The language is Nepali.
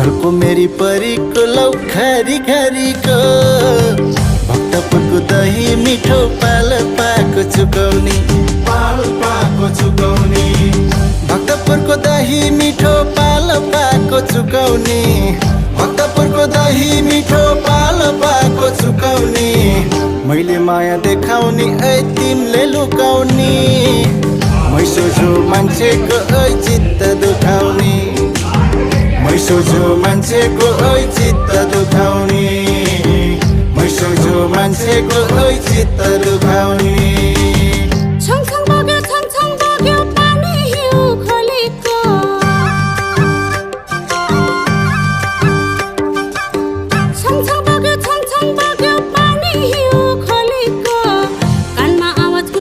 झल्को मेरी परीको लौ खरी खरीको भक्तपुरको दही मिठो पाल पाको चुकौनी भक्तपुरको दही मिठो पाल पाको चुकौनी भक्तपुरको दही मिठो पाल पाको चुकौनी मैले माया देखाउने ऐ तिमीले लुकाउने मै सोझो मान्छेको ऐ चित्त दुखाउने मै सोझो मान्छेको ऐ चित्त दुखाउने मै सोझो मान्छेको ऐ चित्त दुखाउने